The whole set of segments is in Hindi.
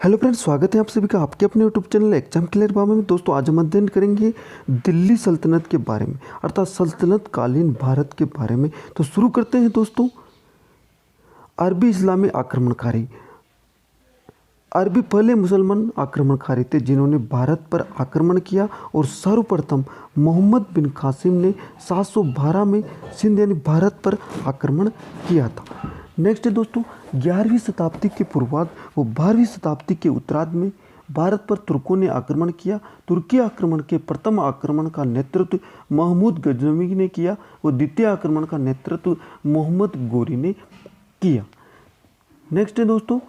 हेलो फ्रेंड्स, स्वागत है आप सभी का आपके अपने यूट्यूब चैनल एग्जाम क्लियर बाबा में। दोस्तों आज हम अध्ययन करेंगे दिल्ली सल्तनत के बारे में, अर्थात सल्तनत कालीन भारत के बारे में। तो शुरू करते हैं दोस्तों। अरबी इस्लामी आक्रमणकारी। अरबी पहले मुसलमान आक्रमणकारी थे जिन्होंने भारत पर आक्रमण किया और सर्वप्रथम मोहम्मद बिन कासिम ने 712 में सिंध यानी भारत पर आक्रमण किया था। नेक्स्ट है दोस्तों, 11वीं शताब्दी के पूर्वार्ध व 12वीं शताब्दी के उत्तरार्ध में भारत पर तुर्कों ने आक्रमण किया। तुर्की आक्रमण के प्रथम आक्रमण का नेतृत्व महमूद गजनवी ने किया व द्वितीय आक्रमण का नेतृत्व मोहम्मद गोरी ने किया। नेक्स्ट है दोस्तों,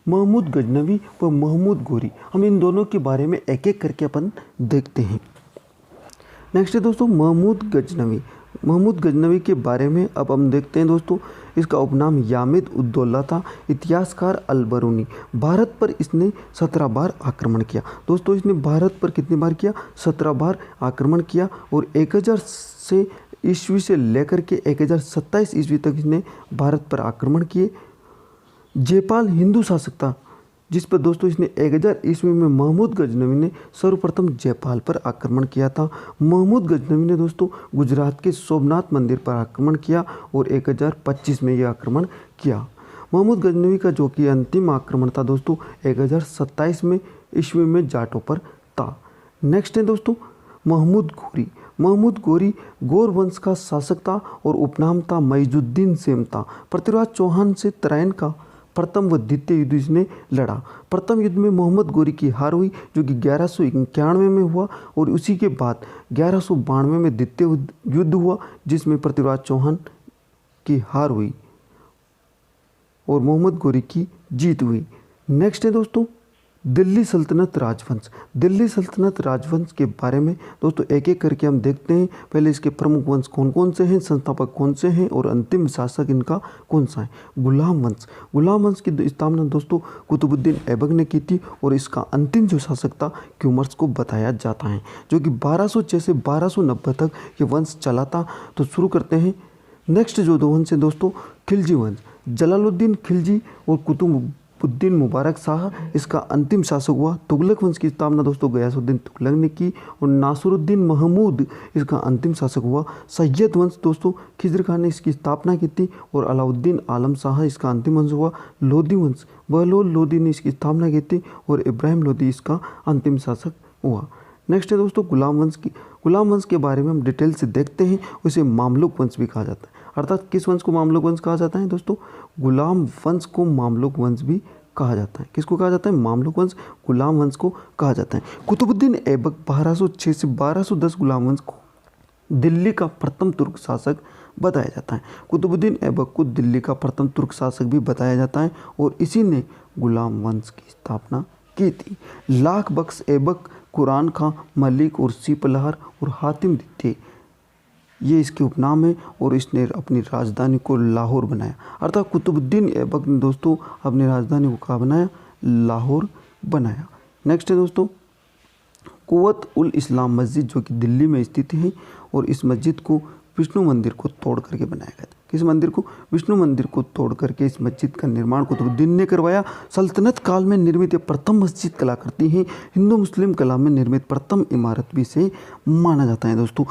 महमूद गजनवी व महमूद गोरी। हम इन दोनों के बारे में एक एक करके अपन देखते हैं। नेक्स्ट है दोस्तों, महमूद गजनवी। महमूद गजनवी के बारे में अब हम देखते हैं दोस्तों। इसका उपनाम यामिद उद्दौला था। इतिहासकार अल-बरूनी। भारत पर इसने 17 बार आक्रमण किया। दोस्तों इसने भारत पर कितनी बार किया? 17 बार आक्रमण किया और 1000 से ईस्वी से लेकर के 1027 ईस्वी तक इसने भारत पर आक्रमण किए। जयपाल हिंदू शासक था जिस पर दोस्तों इसने 1000 ईस्वी में महमूद गजनवी ने सर्वप्रथम जयपाल पर आक्रमण किया था। महमूद गजनवी ने दोस्तों गुजरात के सोमनाथ मंदिर पर आक्रमण किया और 1025 में यह आक्रमण किया। महमूद गजनवी का जो कि अंतिम आक्रमण था दोस्तों 1027 में ईस्वी में जाटों पर था। नेक्स्ट है दोस्तों, महमूद गोरी। महमूद गोरी गौर वंश का शासक था और उपनाम था मईजुद्दीन सेम था। पृथ्वीराज चौहान से तराइन का प्रथम व द्वितीय युद्ध इसने लड़ा। प्रथम युद्ध में मोहम्मद गोरी की हार हुई जो कि 1191 में हुआ और उसी के बाद 1192 में द्वितीय युद्ध हुआ जिसमें पृथ्वीराज चौहान की हार हुई और मोहम्मद गोरी की जीत हुई। नेक्स्ट है दोस्तों, दिल्ली सल्तनत राजवंश। दिल्ली सल्तनत राजवंश के बारे में दोस्तों एक एक करके हम देखते हैं। पहले इसके प्रमुख वंश कौन कौन से हैं, संस्थापक कौन से हैं और अंतिम शासक इनका कौन सा है। गुलाम वंश। गुलाम वंश की स्थापना दोस्तों कुतुबुद्दीन ऐबक ने की थी और इसका अंतिम जो शासक था क्यूमर्स को बताया जाता है जो कि 1206 से 1290 तक ये वंश चला था। तो शुरू करते हैं। नेक्स्ट जो दो वंश है दोस्तों, खिलजी वंश। जलालुद्दीन खिलजी और कुतुबुद्दीन मुबारक शाह इसका अंतिम शासक हुआ। तुगलक वंश की स्थापना दोस्तों गयासुद्दीन तुगलक ने की और नासिरुद्दीन महमूद इसका अंतिम शासक हुआ। सैयद वंश दोस्तों खिजर खान ने इसकी स्थापना की थी और अलाउद्दीन आलम शाह इसका अंतिम वंश हुआ। लोधी वंश बहलोल लोधी ने इसकी स्थापना की थी और इब्राहिम लोधी इसका अंतिम शासक हुआ। नेक्स्ट है दोस्तों गुलाम वंश की। गुलाम वंश के बारे में हम डिटेल से देखते हैं। उसे मामलुक वंश भी कहा जाता है। अर्थात किस वंश को मामलुक वंश कहा जाता है दोस्तों? गुलाम वंश को मामलुक वंश भी कहा जाता है। किसको कहा जाता है? मामलुक वंश, गुलाम वंश को कहा जाता है। कुतुबुद्दीन ऐबक 1206 से 1210 गुलाम वंश को दिल्ली का प्रथम तुर्क शासक बताया जाता है। कुतुबुद्दीन ऐबक को दिल्ली का प्रथम तुर्क शासक भी बताया जाता है और इसी ने गुलाम वंश की स्थापना की थी। लाख बख्श ऐबक, कुरान खां, मलिक और सीपलहर और हातिम द्वितीय ये इसके उपनाम है और इसने अपनी राजधानी को लाहौर बनाया। अर्थात कुतुबुद्दीन ऐबक ने दोस्तों अपनी राजधानी को कहाँ बनाया? लाहौर बनाया। नेक्स्ट है दोस्तों, कुव्वत उल इस्लाम मस्जिद जो कि दिल्ली में स्थित है और इस मस्जिद को विष्णु मंदिर को तोड़ करके बनाया गया था। किस मंदिर को? विष्णु मंदिर को तोड़ करके इस मस्जिद का निर्माण कुतुबुद्दीन ने करवाया। सल्तनत काल में निर्मित प्रथम मस्जिद कला करती है। हिंदू मुस्लिम कला में निर्मित प्रथम इमारत भी से माना जाता है दोस्तों।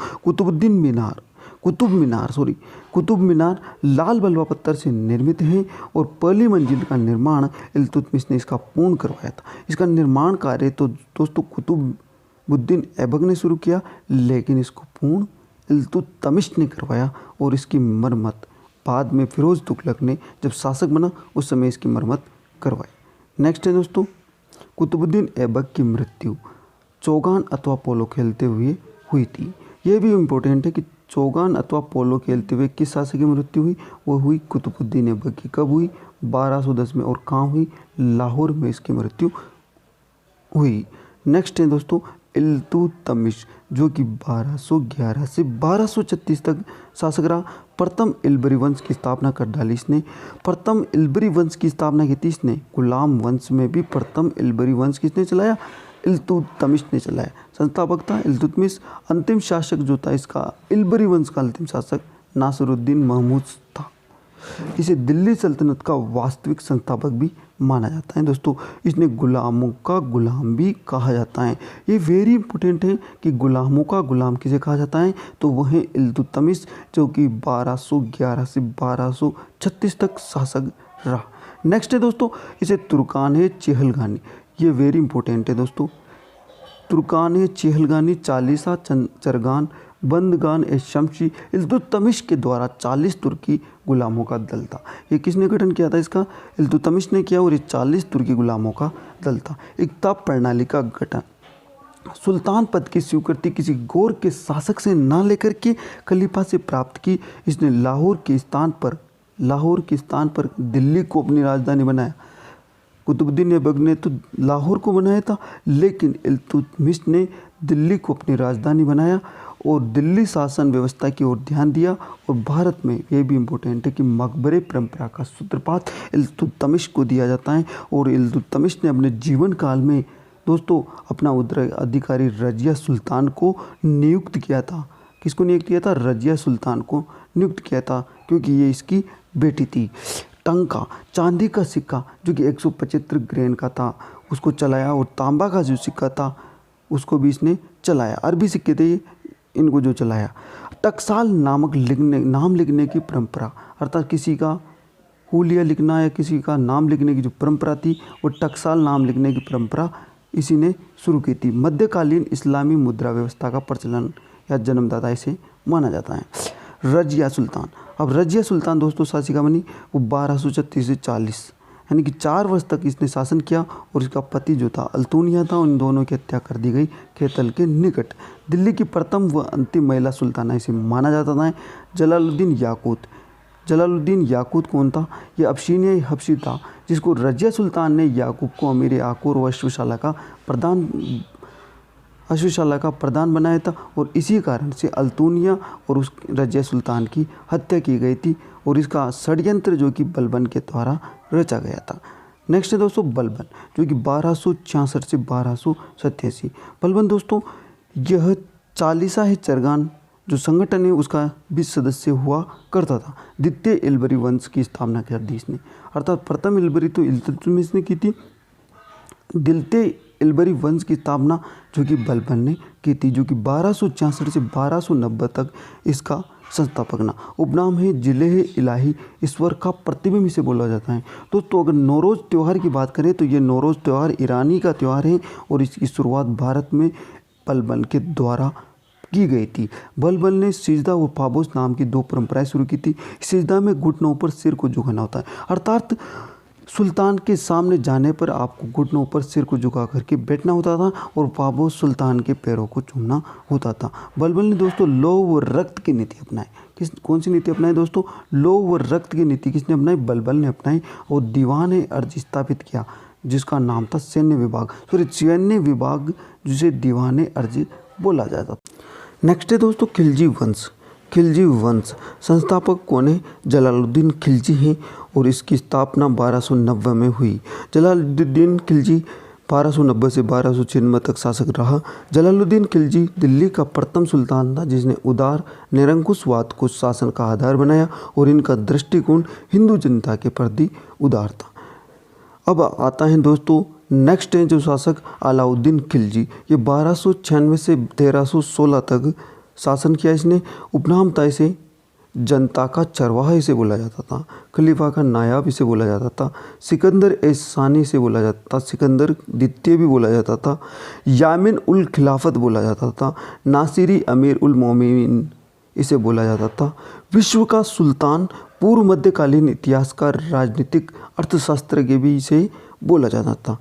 कुतुब मीनार लाल बलुआ पत्थर से निर्मित है और पहली मंजिल का निर्माण इल्तुतमिश ने इसका पूर्ण करवाया था। इसका निर्माण कार्य तो दोस्तों कुतुबुद्दीन ऐबक ने शुरू किया लेकिन इसको पूर्ण इल्तुतमिश ने करवाया और इसकी मरम्मत बाद में फिरोज तुगलक ने जब शासक बना उस समय इसकी मरम्मत करवाई। नेक्स्ट है दोस्तों, कुतुबुद्दीन ऐबक की मृत्यु चौगान अथवा पोलो खेलते हुए हुई थी। यह भी इम्पोर्टेंट है कि चौगान अथवा पोलो खेलते हुए किस शासक की मृत्यु हुई? वो हुई कुतुबुद्दीन ऐबक की। कब हुई? 1210 में। और कहाँ हुई? लाहौर में इसकी मृत्यु हुई। नेक्स्ट है दोस्तों इल्तुतमिश जो कि 1211 से 1236 तक शासक रहा। प्रथम इल्बरी वंश की स्थापना कर डाली इसने। प्रथम इल्बरी वंश की स्थापना की थी इसने। गुलाम वंश में भी प्रथम इल्बरी वंश किसने चलाया? इल्तुतमिश ने चलाया। संस्थापक था इल्तुतमिश। अंतिम शासक जो था इसका इल्बरी वंश का अंतिम शासक नासिरुद्दीन महमूद था। इसे दिल्ली सल्तनत का वास्तविक संस्थापक भी माना जाता है दोस्तों। इसने गुलामों का गुलाम भी कहा जाता है। ये वेरी इंपॉर्टेंट है कि गुलामों का गुलाम किसे कहा जाता है, तो वह है इल्तुतमिश, जो कि 1211 से 1236 तक शासक रहा। नेक्स्ट है दोस्तों, इसे तुर्कान है चेहलगानी। ये वेरी इंपॉर्टेंट है दोस्तों। तुर्कान है चेहलगानी चालीसा चरगान बंदगान ए शमशी इल्तुतमिश के द्वारा 40 तुर्की गुलामों का दल था। ये किसने गठन किया था इसका? इल्तुतमिश ने किया, और ये 40 तुर्की गुलामों का दल था। एकता प्रणाली का गठन, सुल्तान पद की स्वीकृति किसी गौर के शासक से ना लेकर के खलीफा से प्राप्त की। इसने लाहौर के स्थान पर दिल्ली को अपनी राजधानी बनाया। कुतुबुद्दीन ऐबक ने तो लाहौर को बनाया था, लेकिन इल्तुतमिश ने दिल्ली को अपनी राजधानी बनाया और दिल्ली शासन व्यवस्था की ओर ध्यान दिया। और भारत में ये भी इम्पोर्टेंट है कि मकबरे परंपरा का सूत्रपात इल्तुतमिश को दिया जाता है। और इल्तुतमिश ने अपने जीवन काल में दोस्तों अपना उत्तराधिकारी रजिया सुल्तान को नियुक्त किया था। किसको नियुक्त किया था? रजिया सुल्तान को नियुक्त किया था, क्योंकि ये इसकी बेटी थी। टंका, चांदी का सिक्का जो कि 175 ग्रेन का था, उसको चलाया। और तांबा का जो सिक्का था उसको भी इसने चलाया। अरबी सिक्के थे इनको जो चलाया। टकसाल नाम लिखने की परंपरा, अर्थात किसी का हुलिया लिखना या किसी का नाम लिखने की जो परंपरा थी, वो टकसाल नाम लिखने की परंपरा इसी ने शुरू की थी। मध्यकालीन इस्लामी मुद्रा व्यवस्था का प्रचलन या जन्मदाता इसे माना जाता है। रजिया सुल्तान, अब रजिया सुल्तान दोस्तों शासिका बनी, वो 1236 से 40 यानी कि 4 वर्ष तक इसने शासन किया। और इसका पति जो था अल्तुनिया था, उन दोनों की हत्या कर दी गई खेतल के निकट। दिल्ली की प्रथम व अंतिम महिला सुल्ताना इसे माना जाता था। जलालुद्दीन याकूत कौन था? ये अबशीनियाई हबशी था, जिसको रजिया सुल्तान ने याकूब को अमीर आकोर व अश्वशाला का प्रधान बनाया था। और इसी कारण से अल्तुनिया और उस रजिया सुल्तान की हत्या की गई थी। और इसका षड्यंत्र जो कि बलबन के द्वारा रचा गया था। नेक्स्ट है दोस्तों बलबन, जो कि 1266 से 1287। बलबन दोस्तों यह चालीसा है चरगान जो संगठन है उसका भी सदस्य हुआ करता था। द्वितीय इल्बरी वंश की स्थापना कर दी इसने, अर्थात प्रथम इल्बरी तो इल्तुतमिश ने की थी। द्वितीय इल्बरी वंश की स्थापना जो कि बलबन ने की थी, जो कि 1266 से 1290 तक इसका संस्थापक ना। उपनाम है जिले इलाही, ईश्वर का प्रतिबिंब इसे बोला जाता है। दोस्तों अगर नौरोज़ त्यौहार की बात करें तो ये नौरोज़ त्यौहार ईरानी का त्यौहार है और इसकी शुरुआत भारत में बलबन के द्वारा की गई थी। बलबन ने सिजदा व पाबोस नाम की 2 परंपराएं शुरू की थी। सिजदा में घुटनों पर सिर को झुकाना होता है, अर्थात सुल्तान के सामने जाने पर आपको घुटनों पर सिर को झुका करके बैठना होता था। और पाबोस सुल्तान के पैरों को चूमना होता था। बलबन ने दोस्तों लौह व रक्त की नीति अपनाई। कौन सी नीति अपनाई दोस्तों? लौह व रक्त की नीति किसने अपनाई? बलबन ने अपनाई। और दीवान अर्ज स्थापित किया जिसका नाम था सैन्य विभाग, जिसे दीवान अर्ज बोला जाता। नेक्स्ट है दोस्तों खिलजी वंश। संस्थापक कौन है? जलालुद्दीन खिलजी हैं और इसकी स्थापना 1290 में हुई। जलालुद्दीन खिलजी 1290 से 1296 तक शासक रहा। जलालुद्दीन खिलजी दिल्ली का प्रथम सुल्तान था जिसने उदार निरंकुशवाद को शासन का आधार बनाया और इनका दृष्टिकोण हिंदू जनता के प्रति उदार था। अब आता है दोस्तों नेक्स्ट है जो शासक अलाउद्दीन खिलजी। ये 1296 से 1316 तक शासन किया इसने। उपनाम था इसे जनता का चरवाहा इसे बोला जाता था। खलीफा का नायाब इसे बोला जाता था। सिकंदर सानी इसे बोला जाता था। सिकंदर द्वितीय भी बोला जाता था। यामिन उल खिलाफत बोला जाता था। नासिरी अमीर उल मोमिनीन इसे बोला जाता था। विश्व का सुल्तान, पूर्व मध्यकालीन इतिहासकार, राजनीतिक अर्थशास्त्रज्ञ भी इसे बोला जाता था।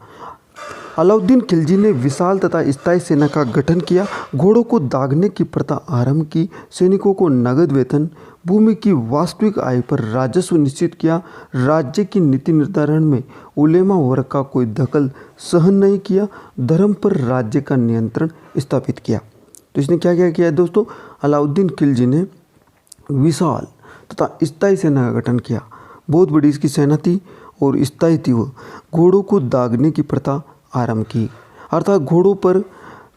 अलाउद्दीन खिलजी ने विशाल तथा स्थायी सेना का गठन किया। घोड़ों को दागने की प्रथा आरंभ की। सैनिकों को नगद वेतन, भूमि की वास्तविक आय पर राजस्व निश्चित किया। राज्य की नीति निर्धारण में उलेमा वर्ग का कोई दखल सहन नहीं किया। धर्म पर राज्य का नियंत्रण स्थापित किया। तो इसने क्या किया है दोस्तों? अलाउद्दीन खिलजी ने विशाल तथा स्थायी सेना का गठन किया। बहुत बड़ी इसकी सेना थी और स्थायी थी। वो घोड़ों को दागने की प्रथा आरंभ की, अर्थात घोड़ों पर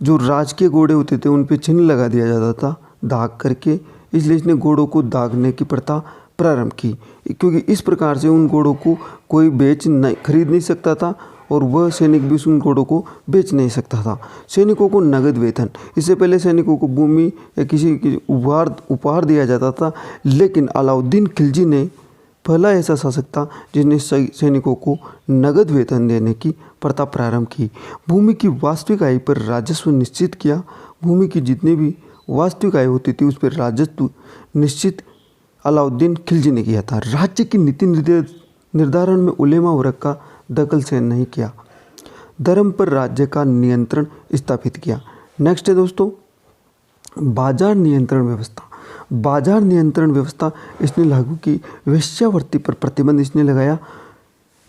जो राजकीय घोड़े होते थे उन पे चिन्ह लगा दिया जाता था दाग करके, इसलिए इसने घोड़ों को दागने की प्रथा प्रारंभ की, क्योंकि इस प्रकार से उन घोड़ों को कोई खरीद नहीं सकता था और वह सैनिक भी उन घोड़ों को बेच नहीं सकता था। सैनिकों को नगद वेतन, इससे पहले सैनिकों को भूमि या किसी की उपहार दिया जाता था, लेकिन अलाउद्दीन खिलजी ने पहला ऐसा शासक था जिसने सैनिकों को नगद वेतन देने की प्रथा प्रारंभ की। भूमि की वास्तविक आय पर राजस्व निश्चित किया। भूमि की जितनी भी वास्तविक आय होती थी उस पर राजस्व निश्चित अलाउद्दीन खिलजी ने किया था। राज्य की नीति निर्धारण में उलेमा वर्ग का दखल से नहीं किया। धर्म पर राज्य का नियंत्रण स्थापित किया। नेक्स्ट है दोस्तों बाजार नियंत्रण व्यवस्था। बाजार नियंत्रण व्यवस्था इसने लागू की। वेश्यावृत्ति पर प्रतिबंध इसने लगाया।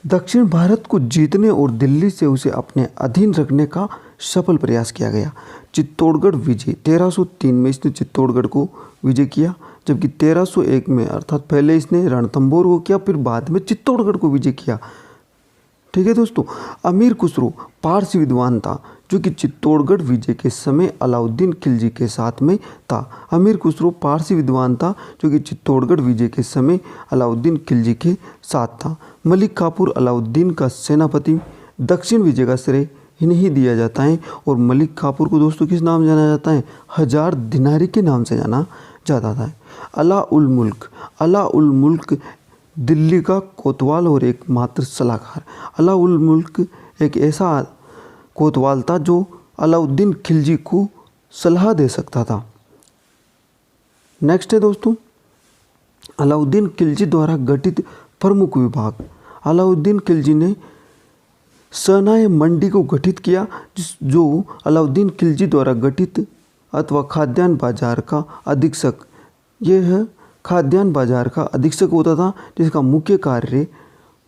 दक्षिण भारत को जीतने और दिल्ली से उसे अपने अधीन रखने का सफल प्रयास किया गया। चित्तौड़गढ़ विजय 1303 में इसने चित्तौड़गढ़ को विजय किया, जबकि 1301 में अर्थात पहले इसने रणथंभौर को किया, फिर बाद में चित्तौड़गढ़ को विजय किया। ठीक है दोस्तों। अमीर खुसरो पारसी विद्वान था जो कि चित्तौड़गढ़ विजय के समय अलाउद्दीन खिलजी के साथ में था। अमीर खुसरो पारसी विद्वान था जो कि चित्तौड़गढ़ विजय के समय अलाउद्दीन खिलजी के साथ था। मलिक काफूर अलाउद्दीन का सेनापति। दक्षिण विजय का श्रेय इन्हें दिया जाता है और मलिक काफूर को दोस्तों किस नाम जाना जाता है? 1000 दिनारी के नाम से जाना जाता था। अला उल मुल्क। अला उल मुल्क दिल्ली का कोतवाल और एकमात्र सलाहकार। अला उल मुल्क एक ऐसा कोतवाल था जो अलाउद्दीन खिलजी को सलाह दे सकता था। नेक्स्ट है दोस्तों अलाउद्दीन खिलजी द्वारा गठित प्रमुख विभाग। अलाउद्दीन खिलजी ने सेनाए मंडी को गठित किया, जो अलाउद्दीन खिलजी द्वारा गठित अथवा खाद्यान्न बाजार का अधीक्षक, यह खाद्यान्न बाजार का अधीक्षक होता था, जिसका मुख्य कार्य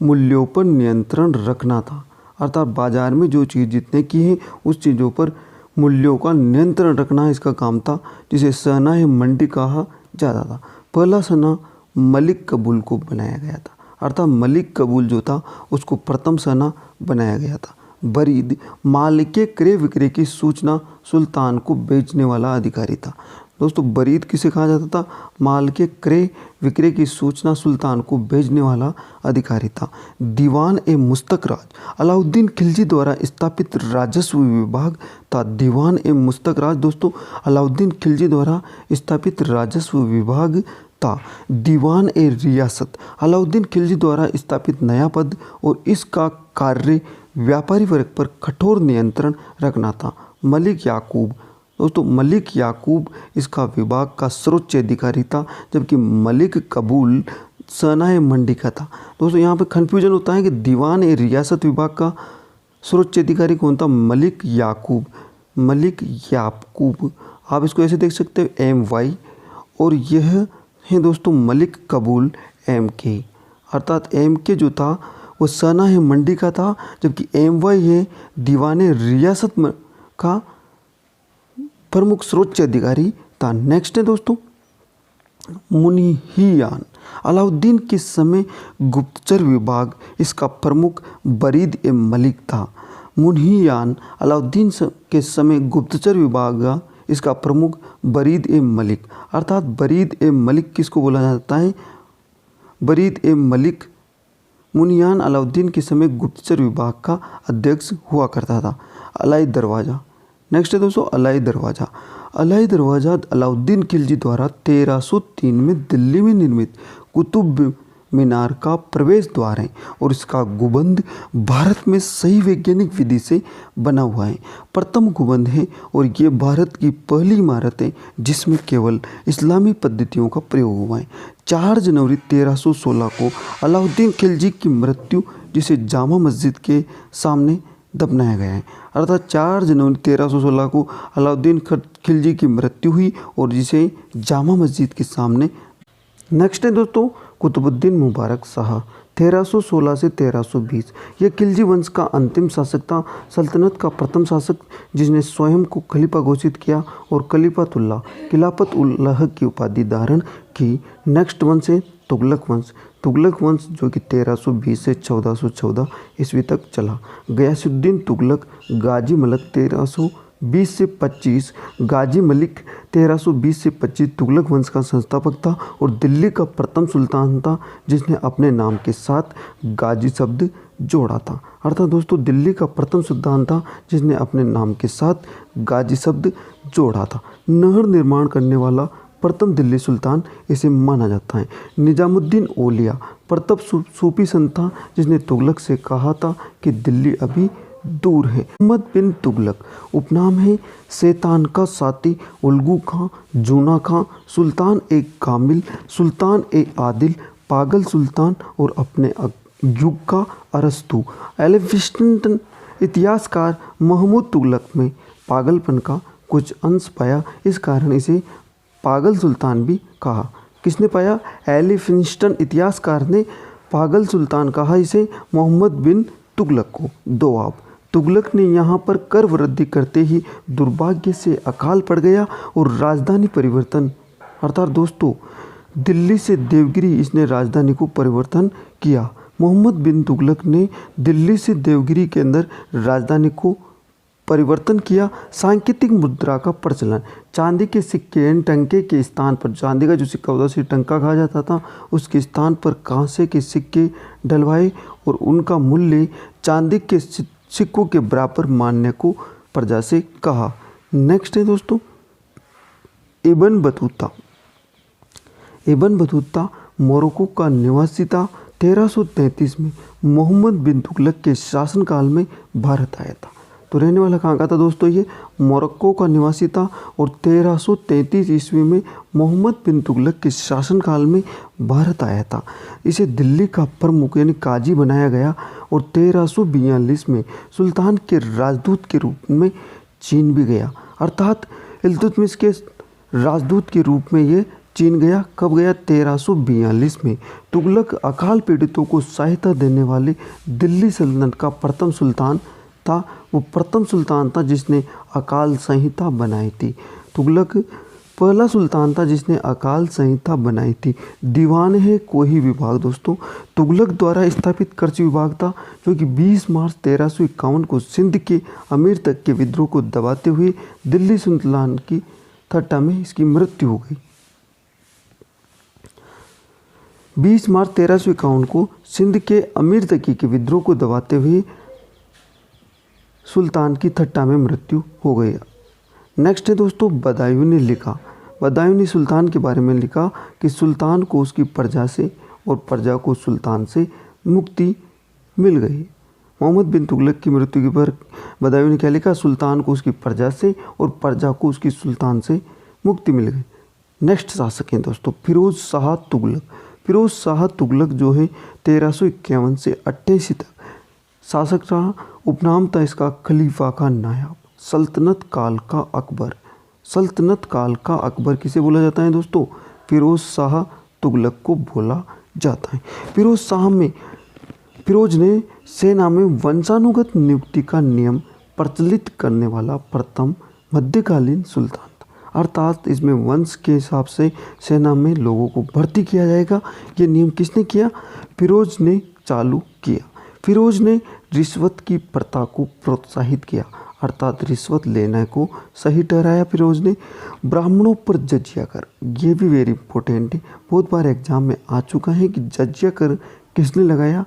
मूल्यों पर नियंत्रण रखना था। अर्थात बाजार में जो चीज़ जितने की है उस चीज़ों पर मूल्यों का नियंत्रण रखना इसका काम था, जिसे सेनाए मंडी कहा जाता था। पहला सेना मलिक कबूल को बनाया गया था, अर्थात मलिक कबूल जो था उसको प्रथम सेना बनाया गया था। बरीद माल के क्रय विक्रय की सूचना सुल्तान को बेचने वाला अधिकारी था। दोस्तों बरीद किसे कहा जाता था? माल के क्रय विक्रय की सूचना सुल्तान को भेजने वाला अधिकारी था। दीवान ए मुस्तकराज अलाउद्दीन खिलजी द्वारा स्थापित राजस्व विभाग था। दीवान ए मुस्तकराज दोस्तों अलाउद्दीन खिलजी द्वारा स्थापित राजस्व विभाग था। दीवान ए रियासत अलाउद्दीन खिलजी द्वारा स्थापित नया पद और इसका कार्य व्यापारी वर्ग पर कठोर नियंत्रण रखना था। मलिक याकूब दोस्तों मलिक याकूब इसका विभाग का सर्वोच्च अधिकारी था, जबकि मलिक कबूल सेनाए मंडी का था। दोस्तों यहाँ पे कन्फ्यूजन होता है कि दीवान ए रियासत विभाग का सर्वोच्च अधिकारी कौन था? मलिक याकूब। मलिक याकूब आप इसको ऐसे देख सकते हो MY, और यह है दोस्तों मलिक कबूल MK, अर्थात MK जो था वो सेनाए मंडी का था, जबकि MY है दीवान ए रियासत का प्रमुख सर्वोच्च अधिकारी था। नेक्स्ट है दोस्तों मुनिहियान अलाउद्दीन के समय गुप्तचर विभाग, इसका प्रमुख बरीद ए मलिक था। मुनिहियान अलाउद्दीन के समय गुप्तचर विभाग, इसका प्रमुख बरीद ए मलिक, अर्थात बरीद ए मलिक किसको बोला जाता है? बरीद ए मलिक मुनिहियान अलाउद्दीन के समय गुप्तचर विभाग का अध्यक्ष हुआ करता था। अलाई दरवाज़ा। नेक्स्ट है दोस्तों अलाई दरवाज़ा। अलाई दरवाज़ा अलाउद्दीन खिलजी द्वारा 1303 में दिल्ली में निर्मित कुतुब मीनार का प्रवेश द्वार है और इसका गुंबद भारत में सही वैज्ञानिक विधि से बना हुआ है। प्रथम गुंबद है और ये भारत की पहली इमारत है जिसमें केवल इस्लामी पद्धतियों का प्रयोग हुआ है। 4 जनवरी 1316 को अलाउद्दीन खिलजी की मृत्यु, जिसे जामा मस्जिद के सामने दफनाया गया है, अर्थात 4 जनवरी 1316 को अलाउद्दीन खिलजी की मृत्यु हुई और जिसे जामा मस्जिद के सामने। नेक्स्ट है दोस्तों कुतुबुद्दीन मुबारक शाह 1316 से 1320। यह खिलजी वंश का अंतिम शासक था, सल्तनत का प्रथम शासक जिसने स्वयं को खलीफा घोषित किया और खिलाफत-उल-लह की उपाधि धारण की। नेक्स्ट वंश है तुगलक वंश। तुगलक वंश जो कि 1320 से 1414 ईस्वी तक चला। गयासुद्दीन तुगलक गाजी मलक 20 से 25 गाजी मलिक 1320 से 25 तुगलक वंश का संस्थापक था और दिल्ली का प्रथम सुल्तान था जिसने अपने नाम के साथ गाजी शब्द जोड़ा था। अर्थात दोस्तों दिल्ली का प्रथम सुल्तान था जिसने अपने नाम के साथ गाजी शब्द जोड़ा था। नहर निर्माण करने वाला प्रथम दिल्ली सुल्तान इसे माना जाता है। निजामुद्दीन औलिया प्रथम सूफी संत था जिसने तुगलक से कहा था कि दिल्ली अभी दूर है। मोहम्मद बिन तुगलक उपनाम है शैतान का साथी, उल्गू खां, जूना खां, सुल्तान ए कामिल, सुल्तान ए आदिल, पागल सुल्तान और अपने युग का अरस्तु। एलिफिस्टन इतिहासकार महमूद तुगलक में पागलपन का कुछ अंश पाया, इस कारण इसे पागल सुल्तान भी कहा। किसने पाया? एलिफिस्टन इतिहासकार ने पागल सुल्तान कहा इसे मोहम्मद बिन तुगलक को। दोआब तुगलक ने यहाँ पर कर वृद्धि करते ही दुर्भाग्य से अकाल पड़ गया और राजधानी परिवर्तन, अर्थात दोस्तों दिल्ली से देवगिरी इसने राजधानी को परिवर्तन किया। मोहम्मद बिन तुगलक ने दिल्ली से देवगिरी के अंदर राजधानी को परिवर्तन किया। सांकेतिक मुद्रा का प्रचलन, चांदी के सिक्के यानी टंके के स्थान पर, चांदी का जो सिक्का होता है उसे टंका कहा जाता था, उसके स्थान पर कांसे के सिक्के डलवाए और उनका मूल्य चांदी के सिक्कों के बराबर मानने को प्रजा से कहा। नेक्स्ट है दोस्तों Ibn Battuta. Ibn Battuta Morocco का निवासी था। 1333 में मोहम्मद बिन तुगलक के शासनकाल में भारत आया था। तो रहने वाला कहाँ का था दोस्तों? ये मोरक्को का निवासी था और 1333 ईस्वी में मोहम्मद बिन तुगलक के शासनकाल में भारत आया था। इसे दिल्ली का प्रमुख यानी काजी बनाया गया और 1342 में सुल्तान के राजदूत के रूप में चीन भी गया, अर्थात इल्तुतमिश के राजदूत के रूप में ये चीन गया। कब गया? 1342 में। तुगलक अकाल पीड़ितों को सहायता देने वाले दिल्ली सल्तनत का प्रथम सुल्तान था। वो प्रथम सुल्तान था जिसने अकाल संहिता बनाई थी। तुगलक पहला सुल्तान था जिसने अकाल संहिता बनाई थी। दीवान है कोही विभाग दोस्तों तुगलक द्वारा स्थापित खर्च विभाग था जो कि 20 मार्च 1351 को सिंध के अमीर तक के विद्रोह को दबाते हुए दिल्ली सुल्तान की थट्टा में इसकी मृत्यु हो गई। 20 मार्च 1351 को सिंध के अमीर तकी के विद्रोह को दबाते हुए सुल्तान की थट्टा में मृत्यु हो गई। नेक्स्ट है दोस्तों बदायूं ने लिखा। बदायूं ने सुल्तान के बारे में लिखा कि सुल्तान को उसकी प्रजा से और प्रजा को सुल्तान से मुक्ति मिल गई। मोहम्मद बिन तुगलक की मृत्यु के पर बदायूं ने क्या लिखा? सुल्तान को उसकी प्रजा से और प्रजा को उसकी सुल्तान से मुक्ति मिल गई। नेक्स्ट शासक हैं दोस्तों फिरोज शाह तुगलक। फिरोज शाह तुगलक जो है 1351 से 88 तक शासक रहा। उपनाम था इसका खलीफा का नायाब। सल्तनत काल का अकबर। सल्तनत काल का अकबर किसे बोला जाता है दोस्तों? फिरोज शाह तुगलक को बोला जाता है। फिरोज ने सेना में वंशानुगत नियुक्ति का नियम प्रचलित करने वाला प्रथम मध्यकालीन सुल्तान था, अर्थात इसमें वंश के हिसाब से सेना में लोगों को भर्ती किया जाएगा। ये नियम किसने किया? फिरोज ने चालू किया। फिरोज ने रिश्वत की प्रथा को प्रोत्साहित किया, अर्थात रिश्वत लेने को सही ठहराया। फिरोज ने ब्राह्मणों पर जजिया कर, ये भी वेरी इंपॉर्टेंट है, बहुत बार एग्जाम में आ चुका है कि जजिया कर किसने लगाया?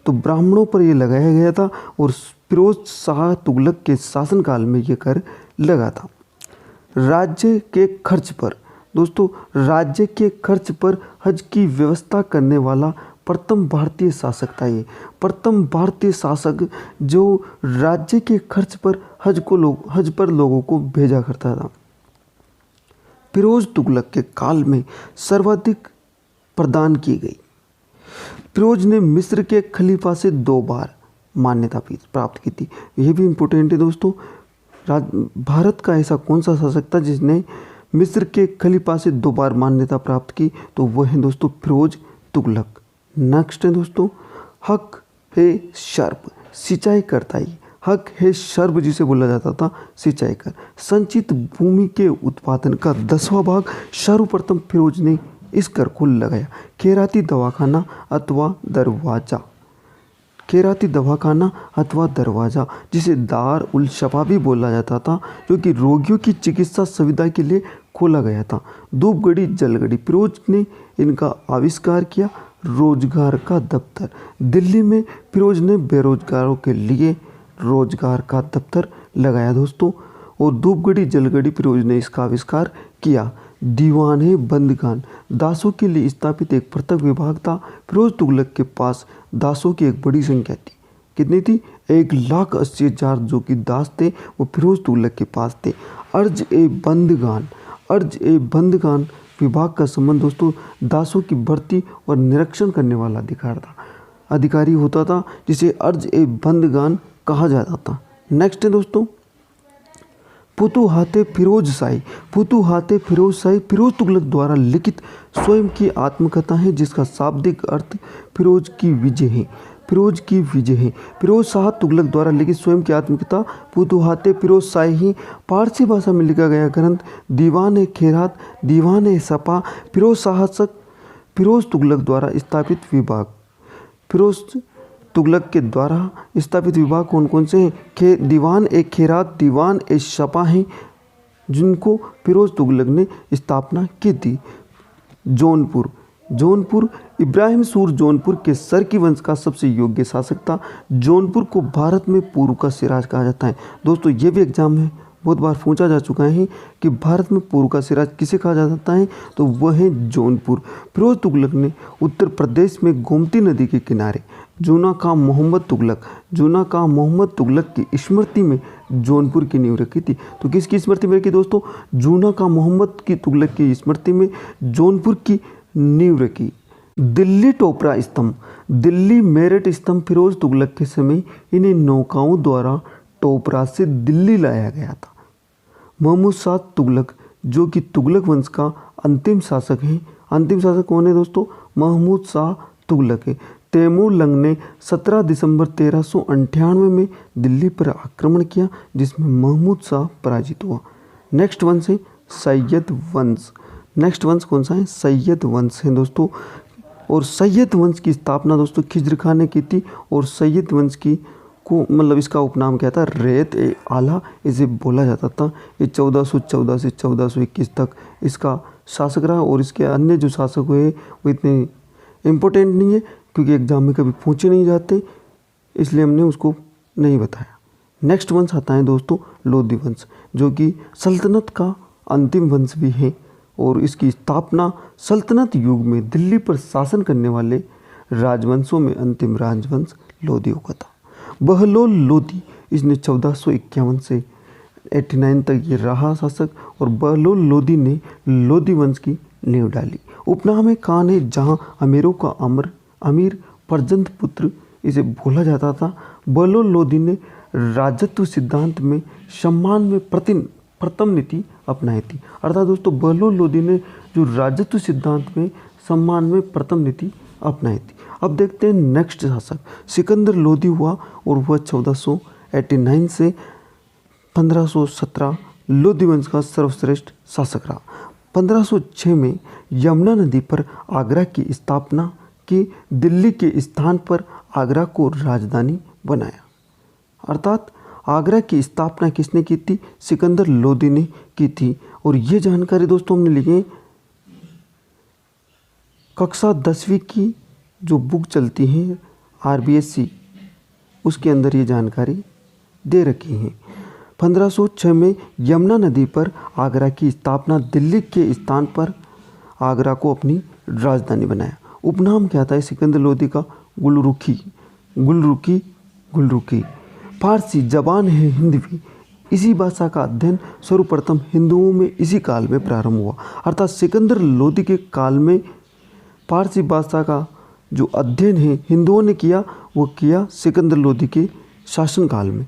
तो ब्राह्मणों पर ये लगाया गया था और फिरोज शाह तुगलक के शासनकाल में ये कर लगा था। राज्य के खर्च पर दोस्तों, राज्य के खर्च पर हज की व्यवस्था करने वाला प्रथम भारतीय शासक था। ये प्रथम भारतीय शासक जो राज्य के खर्च पर हज पर लोगों को भेजा करता था। फिरोज तुगलक के काल में सर्वाधिक प्रदान की गई। फिरोज ने मिस्र के खलीफा से 2 बार मान्यता प्राप्त की थी। यह भी इम्पोर्टेंट है दोस्तों। भारत का ऐसा कौन सा शासक था जिसने मिस्र के खलीफा से 2 बार मान्यता प्राप्त की? तो वह है दोस्तों फिरोज तुगलक। नेक्स्ट है दोस्तों हक है शर्ब, सिंचाई करता ही। हक है शर्ब जिसे बोला जाता था सिंचाई कर। संचित भूमि के उत्पादन का 10वां भाग सर्वप्रथम फिरोज ने इस कर को लगाया। खैराती दवाखाना अथवा दरवाजा। खेराती दवाखाना अथवा दरवाज़ा, जिसे दार उल शफा भी बोला जाता था, जो कि रोगियों की चिकित्सा सुविधा के लिए खोला गया था। धूपगढ़ी जलगढ़ी, फिरोज ने इनका आविष्कार किया। रोजगार का दफ्तर, दिल्ली में फिरोज ने बेरोजगारों के लिए रोजगार का दफ्तर लगाया दोस्तों। और धूपगढ़ी जलगढ़ी फिरोज ने इसका आविष्कार किया। दीवान बंदगान, दासों के लिए स्थापित एक पृथक विभाग था। फिरोज तुगलक के पास दासों की एक बड़ी संख्या थी। कितनी थी? 1,80,000 जो कि दास थे वो फिरोज तुगलक के पास थे। अर्ज ए बंदगान विभाग का संबंध दोस्तों दासों की भर्ती और निरीक्षण करने वाला अधिकारी होता था, जिसे अर्ज ए बंदगान कहा जाता था। नेक्स्ट है दोस्तों फुतुहाते फिरोज शाही। फुतुहाते फिरोज शाही फिरोज तुगलक द्वारा लिखित स्वयं की आत्मकथा है, जिसका शाब्दिक अर्थ फिरोज की विजय है। फिरोज की विजय है। फिरोज शाह तुगलक द्वारा लिखित स्वयं की आत्मकथा फुतुहाते फिरोज शाही फारसी भाषा में लिखा गया ग्रंथ दीवान खेरात, दीवान सपा, फिरोज शासक फिरोज तुगलक द्वारा स्थापित विभाग। फिरोज तुगलक के द्वारा स्थापित विभाग कौन कौन से हैं? दीवान खेरात, दीवान सपा हैं, जिनको फिरोज तुगलक ने स्थापना की थी। जौनपुर इब्राहिम सूर जौनपुर के सरकी वंश का सबसे योग्य शासक था। जौनपुर को भारत में पूर्व का सिराज कहा जाता है। दोस्तों ये भी एग्जाम में बहुत बार पूछा जा चुका है कि भारत में पूर्व का सिराज किसे कहा जाता है, तो वह है जौनपुर। फिरोज तुगलक ने उत्तर प्रदेश में गोमती नदी के किनारे जूना का मोहम्मद तुगलक की स्मृति में जौनपुर की नींव रखी थी। तो किसकी स्मृति में रखी दोस्तों? जूना का मोहम्मद की तुगलक की स्मृति में जौनपुर की नींव रखी। दिल्ली टोपरा स्तंभ, दिल्ली मेरठ स्तंभ फिरोज तुगलक के समय इन्हें नौकाओं द्वारा टोपरा से दिल्ली लाया गया था। महमूद शाह तुगलक, जो कि तुगलक वंश का अंतिम शासक हैं। अंतिम शासक कौन है दोस्तों? महमूद शाह तुगलक है। तैमूर लंग ने 17 दिसंबर 1398 में दिल्ली पर आक्रमण किया, जिसमें महमूद शाह पराजित हुआ। नेक्स्ट वंश है सैयद वंश। नेक्स्ट वंश कौन सा है? सैयद वंश है दोस्तों। और सैयद वंश की स्थापना दोस्तों खिज्र खान ने की थी। और सैयद वंश की को मतलब इसका उपनाम क्या था? रेत ए आला इसे बोला जाता था। ये 1414 से 1421 तक इसका शासक रहा। और इसके अन्य जो शासक हुए वो इतने इम्पोर्टेंट नहीं है, क्योंकि एग्जाम में कभी पूछे नहीं जाते, इसलिए हमने उसको नहीं बताया। नेक्स्ट वंश आता है दोस्तों लोधी वंश, जो कि सल्तनत का अंतिम वंश भी है। और इसकी स्थापना सल्तनत युग में दिल्ली पर शासन करने वाले राजवंशों में अंतिम राजवंश लोधियों का था। बहलोल लोधी, इसने 1451 से 89 तक ये रहा शासक। और बहलोल लोधी ने लोधी वंश की नींव डाली। उपनाम खान है, जहाँ अमीरों का अमीर परजंत पुत्र इसे बोला जाता था। बहलोल लोधी ने राजत्व सिद्धांत में सम्मान में प्रथम नीति अपनाई थी। अर्थात दोस्तों बहलोल लोधी ने जो राजत्व सिद्धांत में सम्मान में प्रथम नीति अपनाई थी। अब देखते हैं नेक्स्ट शासक सिकंदर लोधी हुआ, और वह 1489 से 1517 लोधी वंश का सर्वश्रेष्ठ शासक रहा। 1506 में यमुना नदी पर आगरा की स्थापना की। दिल्ली के स्थान पर आगरा को राजधानी बनाया। अर्थात आगरा की स्थापना किसने की थी? सिकंदर लोधी ने की थी। और ये जानकारी दोस्तों हमने लिखी है कक्षा 10वीं की जो बुक चलती है RBSC, उसके अंदर ये जानकारी दे रखी है। 1506 में यमुना नदी पर आगरा की स्थापना, दिल्ली के स्थान पर आगरा को अपनी राजधानी बनाया। उपनाम क्या था सिकंदर लोधी का? गुलरुखी। फारसी जबान है हिंदवी। इसी भाषा का अध्ययन सर्वप्रथम हिंदुओं में इसी काल में प्रारंभ हुआ। अर्थात सिकंदर लोधी के काल में फारसी भाषा का जो अध्ययन है हिंदुओं ने किया, वो किया सिकंदर लोधी के शासनकाल में।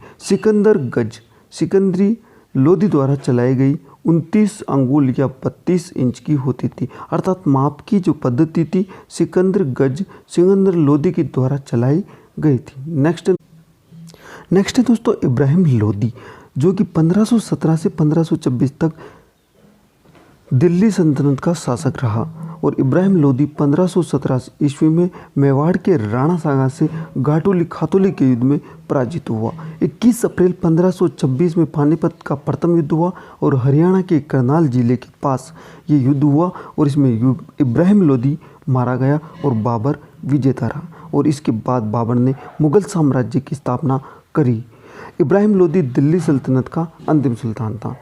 सिकंदरी लोधी द्वारा चलाई गई 29 अंगुल या 32 इंच की होती थी। अर्थात माप की जो पद्धति थी सिकंदर लोधी के द्वारा चलाई गई थी। नेक्स्ट है दोस्तों इब्राहिम लोधी, जो कि 1517 से 1526 तक दिल्ली सल्तनत का शासक रहा और इब्राहिम लोदी 1517 ईस्वी में मेवाड़ के राणा सागा से घाटोली खातोली के युद्ध में पराजित हुआ। 21 अप्रैल 1526 में पानीपत का प्रथम युद्ध हुआ और हरियाणा के करनाल जिले के पास ये युद्ध हुआ और इसमें इब्राहिम लोदी मारा गया और बाबर विजेता रहा और इसके बाद बाबर ने मुगल साम्राज्य की स्थापना करी। इब्राहिम लोदी दिल्ली सल्तनत का अंतिम सुल्तान था।